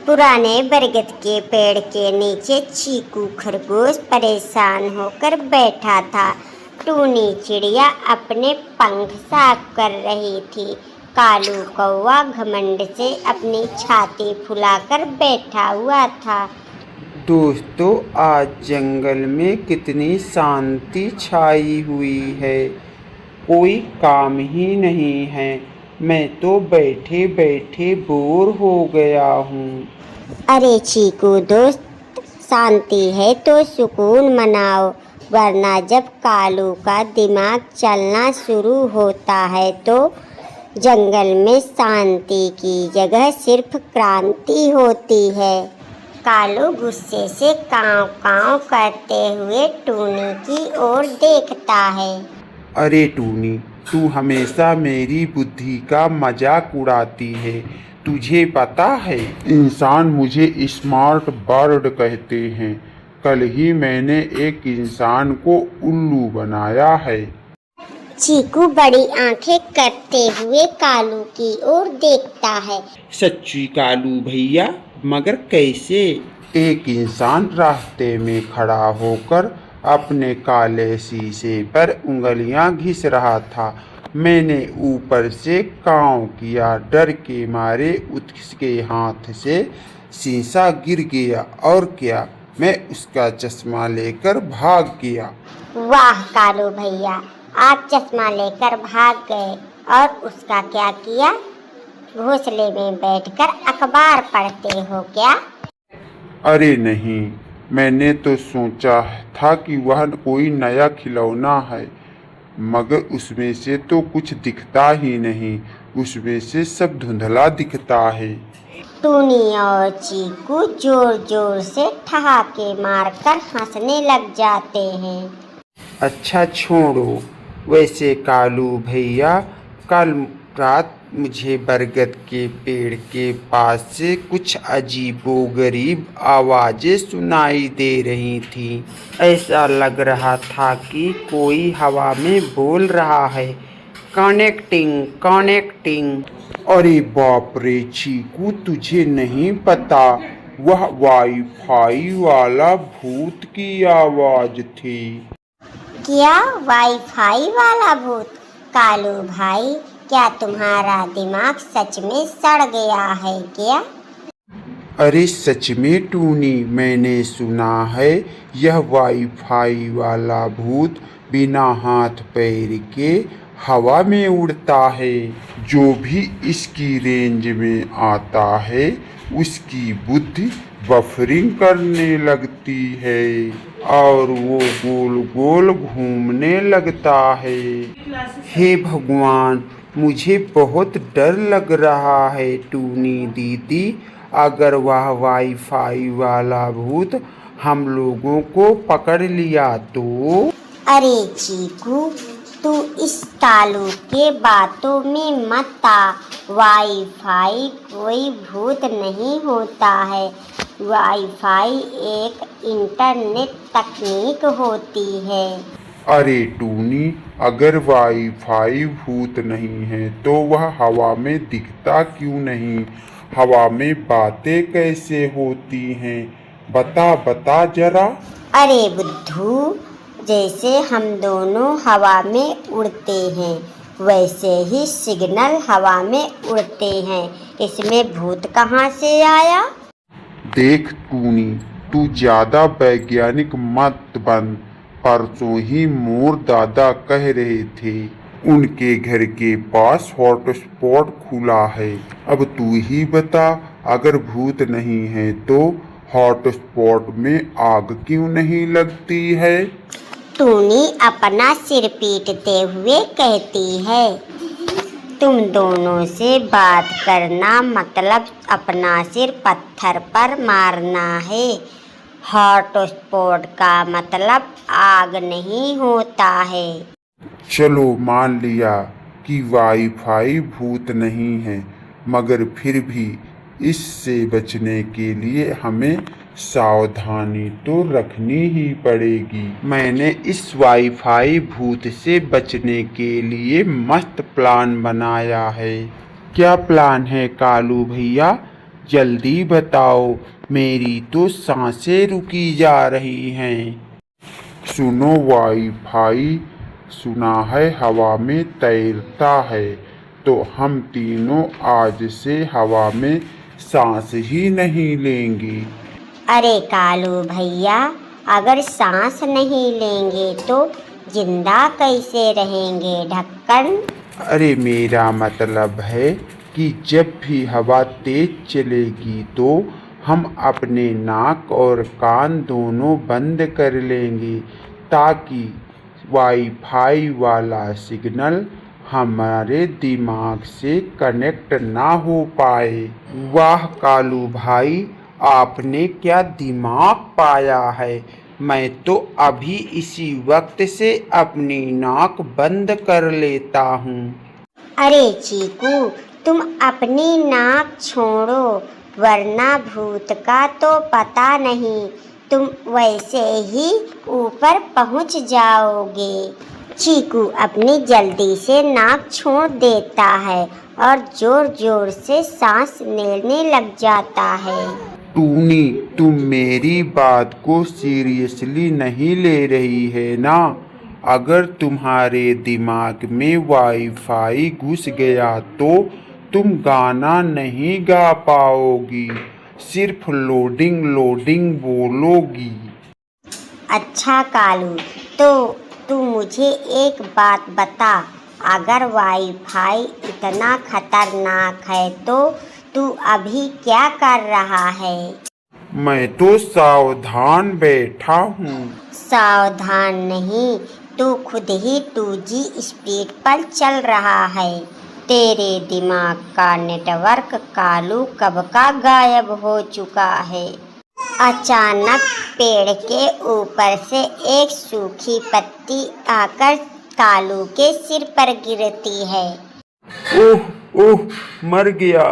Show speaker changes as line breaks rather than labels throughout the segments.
पुराने बरगद के पेड़ के नीचे चीकू खरगोश परेशान होकर बैठा था। टूनी चिड़िया अपने पंख साफ कर रही थी। कालू कौवा घमंड से अपनी छाती फुलाकर बैठा हुआ था।
दोस्तों, आज जंगल में कितनी शांति छाई हुई है। कोई काम ही नहीं है। मैं तो बैठे बैठे बोर हो गया हूँ।
अरे चीकू दोस्त, शांति है तो सुकून मनाओ, वरना जब कालू का दिमाग चलना शुरू होता है तो जंगल में शांति की जगह सिर्फ क्रांति होती है। कालू गुस्से से काँव काँव करते हुए टूनी की ओर देखता है।
अरे टूनी, तू हमेशा मेरी बुद्धि का मजाक उड़ाती है। तुझे पता है, इंसान मुझे स्मार्ट बर्ड कहते हैं। कल ही मैंने एक इंसान को उल्लू बनाया है।
चीकू बड़ी आंखें करते हुए कालू की ओर देखता है।
सच्ची कालू भैया, मगर कैसे? एक इंसान रास्ते में खड़ा होकर अपने काले शीशे पर उंगलियां घिस रहा था। मैंने ऊपर से काँव किया। डर के मारे उसके हाथ से शीशा गिर गया और क्या, मैं उसका चश्मा लेकर भाग गया।
वाह कालू भैया, आप चश्मा लेकर भाग गए और उसका क्या किया? घोंसले में बैठकर अखबार पढ़ते हो क्या?
अरे नहीं, मैंने तो सोचा था कि वह कोई नया खिलौना है, मगर उसमें से तो कुछ दिखता ही नहीं। उसमें से सब धुंधला दिखता है।
टूनी और चीकू जोर जोर से ठहाके मारकर हंसने लग जाते हैं।
अच्छा छोड़ो। वैसे कालू भैया, कल रात मुझे बरगद के पेड़ के पास से कुछ अजीबोगरीब आवाज़ें सुनाई दे रही थी। ऐसा लग रहा था कि कोई हवा में बोल रहा है, कनेक्टिंग कनेक्टिंग। अरे बाप रे चीकू, तुझे नहीं पता, वह वाईफाई वाला भूत की आवाज़ थी।
क्या वाईफाई वाला भूत? कालू भाई, क्या तुम्हारा दिमाग सच में सड़ गया है क्या?
अरे सच में टूनी, मैंने सुना है यह वाईफाई वाला भूत बिना हाथ पैर के हवा में उड़ता है। जो भी इसकी रेंज में आता है उसकी बुद्धि बफरिंग करने लगती है और वो गोल गोल घूमने लगता है। हे भगवान, मुझे बहुत डर लग रहा है टूनी दीदी। अगर वह वाईफाई वाला भूत हम लोगों को पकड़ लिया तो?
अरे चीकू, तू इस कालू के बातों में मत आ। वाईफाई कोई भूत नहीं होता है। वाईफाई एक इंटरनेट तकनीक होती है।
अरे टूनी, अगर वाईफाई भूत नहीं है तो वह हवा में दिखता क्यों नहीं? हवा में बातें कैसे होती हैं? बता बता जरा।
अरे बुद्धू, जैसे हम दोनों हवा में उड़ते हैं वैसे ही सिग्नल हवा में उड़ते हैं। इसमें भूत कहाँ से आया?
देख टूनी, तू ज्यादा वैज्ञानिक मत बन। परसों ही मोर दादा कह रहे थे उनके घर के पास हॉटस्पॉट खुला है। अब तू ही बता, अगर भूत नहीं है तो हॉटस्पॉट में आग क्यों नहीं लगती है?
टूनी अपना सिर पीटते हुए कहती है, तुम दोनों से बात करना मतलब अपना सिर पत्थर पर मारना है। हॉटस्पॉट का मतलब आग नहीं होता है।
चलो मान लिया कि वाईफाई भूत नहीं है, मगर फिर भी इससे बचने के लिए हमें सावधानी तो रखनी ही पड़ेगी। मैंने इस वाईफाई भूत से बचने के लिए मस्त प्लान बनाया है। क्या प्लान है कालू भैया? जल्दी बताओ, मेरी तो सांसें रुकी जा रही हैं। सुनो वाईफाई, सुना है हवा में तैरता है, तो हम तीनों आज से हवा में सांस ही नहीं लेंगे।
अरे कालू भैया, अगर सांस नहीं लेंगे तो जिंदा कैसे रहेंगे ढक्कन?
अरे मेरा मतलब है कि जब भी हवा तेज चलेगी तो हम अपने नाक और कान दोनों बंद कर लेंगे, ताकि वाईफाई वाला सिग्नल हमारे दिमाग से कनेक्ट ना हो पाए। वाह कालू भाई, आपने क्या दिमाग पाया है। मैं तो अभी इसी वक्त से अपनी नाक बंद कर लेता हूँ।
अरे चीकू, तुम अपनी नाक छोड़ो, वरना भूत का तो पता नहीं, तुम वैसे ही ऊपर पहुंच जाओगे। चीकू अपनी जल्दी से नाक छोड़ देता है और जोर जोर से सांस लेने लग जाता है।
टूनी, तुम मेरी बात को सीरियसली नहीं ले रही है ना? अगर तुम्हारे दिमाग में वाईफाई घुस गया तो तुम गाना नहीं गा पाओगी, सिर्फ लोडिंग लोडिंग बोलोगी।
अच्छा कालू, तो तू मुझे एक बात बता, अगर वाईफाई इतना खतरनाक है तो तू अभी क्या कर रहा है?
मैं तो सावधान बैठा हूँ।
सावधान नहीं, तू खुद ही 2G स्पीड पर चल रहा है। तेरे दिमाग का नेटवर्क कालू कब का गायब हो चुका है। अचानक पेड़ के ऊपर से एक सूखी पत्ती आकर कालू के सिर पर गिरती है।
ओह ओह, मर गया।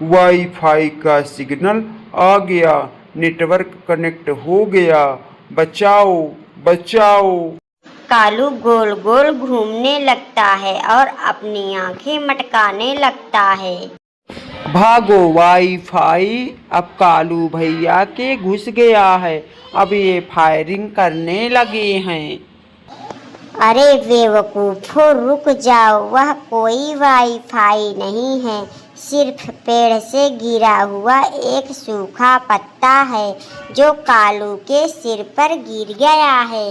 वाईफाई का सिग्नल आ गया, नेटवर्क कनेक्ट हो गया। बचाओ बचाओ।
कालू गोल गोल घूमने लगता है और अपनी आंखें मटकाने लगता है।
भागो वाईफाई, अब कालू भैया के घुस गया है, अब ये फायरिंग करने लगे हैं।
अरे बेवकूफो, रुक जाओ, वह कोई वाईफाई नहीं है, सिर्फ पेड़ से गिरा हुआ एक सूखा पत्ता है जो कालू के सिर पर गिर गया है।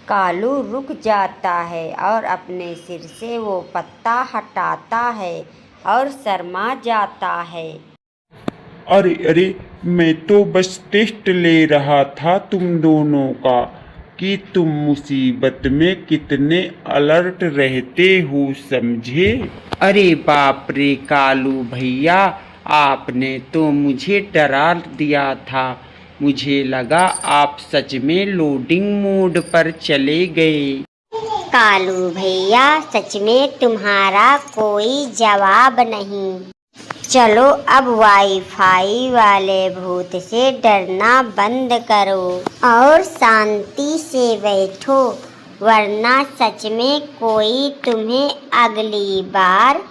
कालू रुक जाता है और अपने सिर से वो पत्ता हटाता है और शर्मा जाता है।
अरे अरे, मैं तो बस टेस्ट ले रहा था तुम दोनों का, कि तुम मुसीबत में कितने अलर्ट रहते हो, समझे?
अरे बाप रे कालू भैया, आपने तो मुझे डरा दिया था। मुझे लगा आप सच में लोडिंग मोड पर चले गए।
कालू भैया, सच में तुम्हारा कोई जवाब नहीं। चलो अब वाईफाई वाले भूत से डरना बंद करो और शांति से बैठो, वरना सच में कोई तुम्हें अगली बार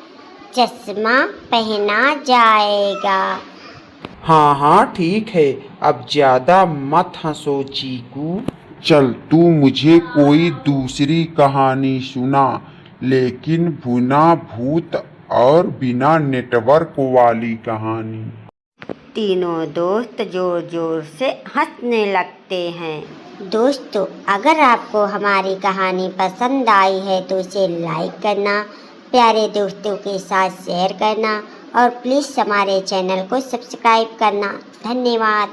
चश्मा पहना जाएगा।
हाँ हाँ ठीक है, अब ज्यादा मत हंसो चीकू।
चल तू मुझे कोई दूसरी कहानी सुना, लेकिन बिना भूत और बिना नेटवर्क वाली कहानी।
तीनों दोस्त जोर जोर से हंसने लगते हैं। दोस्तों, अगर आपको हमारी कहानी पसंद आई है तो इसे लाइक करना, प्यारे दोस्तों के साथ शेयर करना और प्लीज़ हमारे चैनल को सब्सक्राइब करना। धन्यवाद।